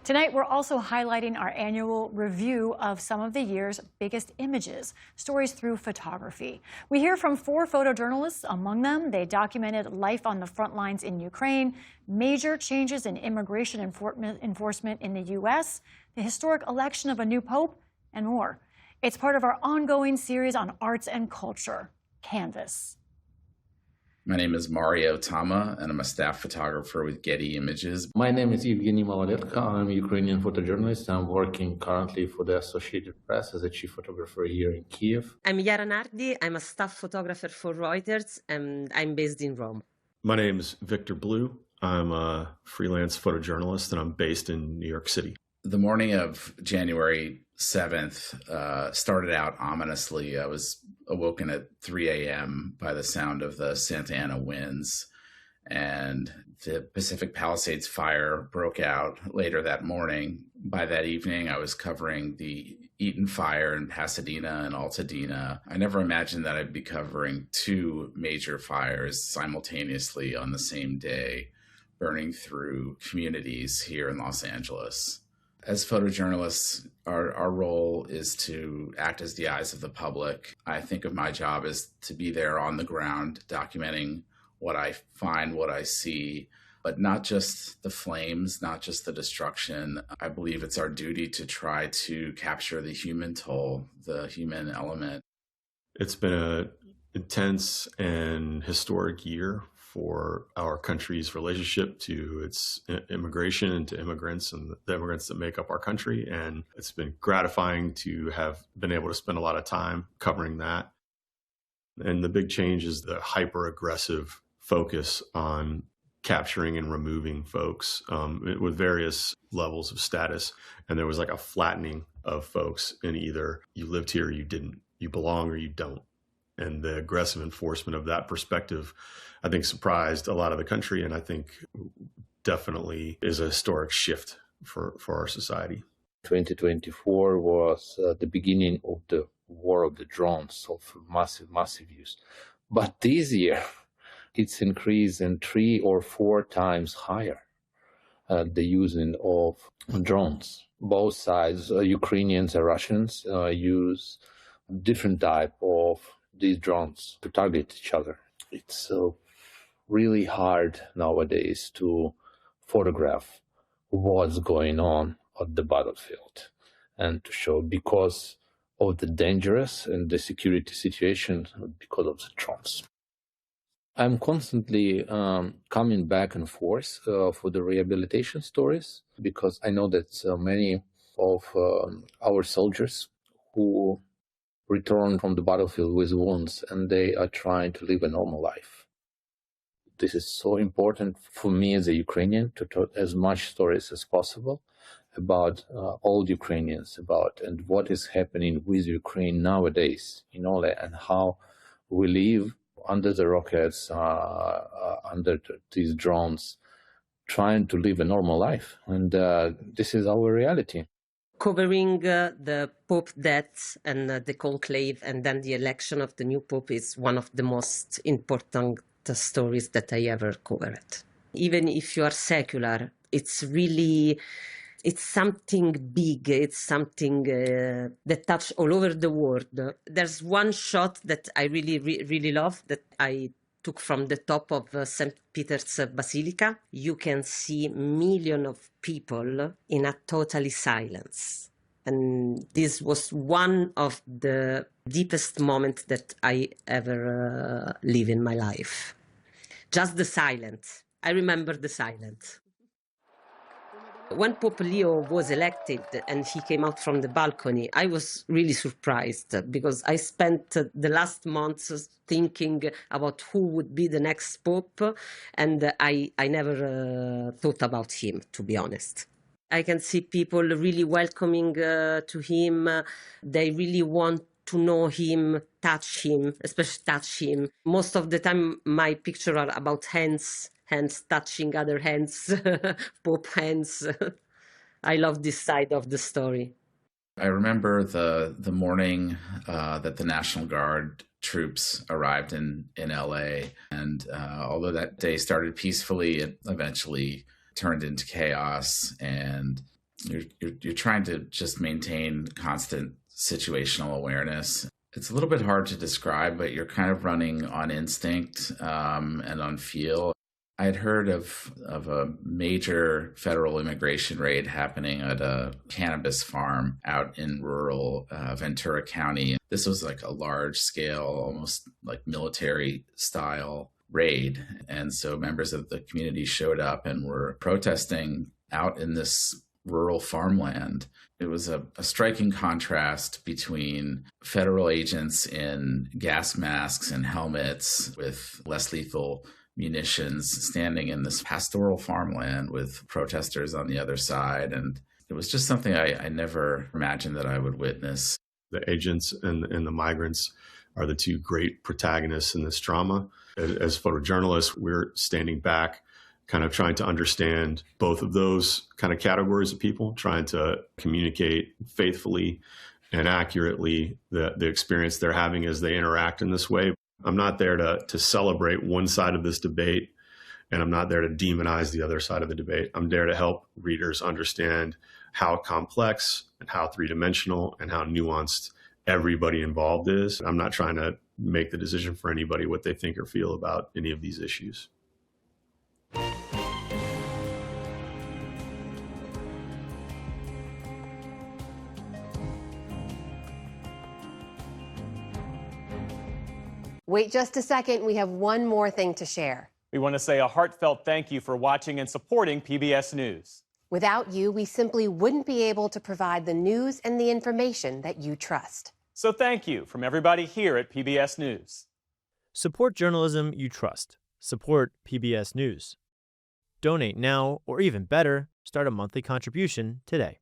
Tonight, we're also highlighting our annual review of some of the year's biggest images, stories through photography. We hear from 4 photojournalists. Among them, they documented life on the front lines in Ukraine, major changes in immigration enforcement in the U.S., the historic election of a new pope, and more. It's part of our ongoing series on arts and culture, Canvas. My name is Mario Tama, and I'm a staff photographer with Getty Images. My name is Evgeny Maladetka. I'm a Ukrainian photojournalist. I'm working currently for the Associated Press as a chief photographer here in Kiev. I'm Yara Nardi. I'm a staff photographer for Reuters, and I'm based in Rome. My name is Victor Blue. I'm a freelance photojournalist, and I'm based in New York City. The morning of January 7th started out ominously. I was awoken at 3 a.m. by the sound of the Santa Ana winds, and the Pacific Palisades fire broke out later that morning. By that evening, I was covering the Eaton fire in Pasadena and Altadena. I never imagined that I'd be covering 2 major fires simultaneously on the same day, burning through communities here in Los Angeles. As photojournalists, our role is to act as the eyes of the public. I think of my job as to be there on the ground, documenting what I find, what I see, but not just the flames, not just the destruction. I believe it's our duty to try to capture the human toll, the human element. It's been an intense and historic year for our country's relationship to its immigration and to immigrants and the immigrants that make up our country. And it's been gratifying to have been able to spend a lot of time covering that. And the big change is the hyper-aggressive focus on capturing and removing folks with various levels of status. And there was like a flattening of folks in either you lived here or you didn't, you belong or you don't. And the aggressive enforcement of that perspective, I think, surprised a lot of the country, and I think definitely is a historic shift for our society. 2024 was the beginning of the war of the drones, of massive use. But this year, it's increased in 3 or 4 times higher, the using of drones. Both sides, Ukrainians and Russians, use different type of these drones to target each other. It's really hard nowadays to photograph what's going on at the battlefield and to show because of the dangerous and the security situation because of the drones. I'm constantly coming back and forth for the rehabilitation stories because I know that many of our soldiers who return from the battlefield with wounds and they are trying to live a normal life. This is so important for me as a Ukrainian to tell as much stories as possible about all Ukrainians, about and what is happening with Ukraine nowadays, and how we live under the rockets, under these drones, trying to live a normal life. And this is our reality. Covering the Pope death and the conclave and then the election of the new Pope is one of the most important stories that I ever covered. Even if you are secular, it's something big. It's something that touches all over the world. There's one shot that I really love that I took from the top of St. Peter's Basilica. You can see millions of people in a totally silence. And this was one of the deepest moments that I ever live in my life. Just the silence. I remember the silence. When Pope Leo was elected and he came out from the balcony, I was really surprised because I spent the last months thinking about who would be the next Pope, and I never thought about him, to be honest. I can see people really welcoming to him. They really want to know him, touch him, especially touch him. Most of the time, my pictures are about hands touching other hands, Pope hands. I love this side of the story. I remember the morning that the National Guard troops arrived in LA, and although that day started peacefully, it eventually turned into chaos. And you're trying to just maintain constant situational awareness. It's a little bit hard to describe, but you're kind of running on instinct and on feel. I'd heard of a major federal immigration raid happening at a cannabis farm out in rural Ventura County. This was like a large scale, almost like military style raid. And so members of the community showed up and were protesting out in this rural farmland. It was a striking contrast between federal agents in gas masks and helmets with less lethal munitions standing in this pastoral farmland with protesters on the other side. And it was just something I never imagined that I would witness. The agents and the migrants are the two great protagonists in this drama. As photojournalists, we're standing back, kind of trying to understand both of those kind of categories of people, trying to communicate faithfully and accurately the experience they're having as they interact in this way. I'm not there to celebrate one side of this debate, and I'm not there to demonize the other side of the debate. I'm there to help readers understand how complex and how three-dimensional and how nuanced everybody involved is. I'm not trying to make the decision for anybody what they think or feel about any of these issues. Wait just a second, we have one more thing to share. We want to say a heartfelt thank you for watching and supporting PBS News. Without you, we simply wouldn't be able to provide the news and the information that you trust. So thank you from everybody here at PBS News. Support journalism you trust. Support PBS News. Donate now, or even better, start a monthly contribution today.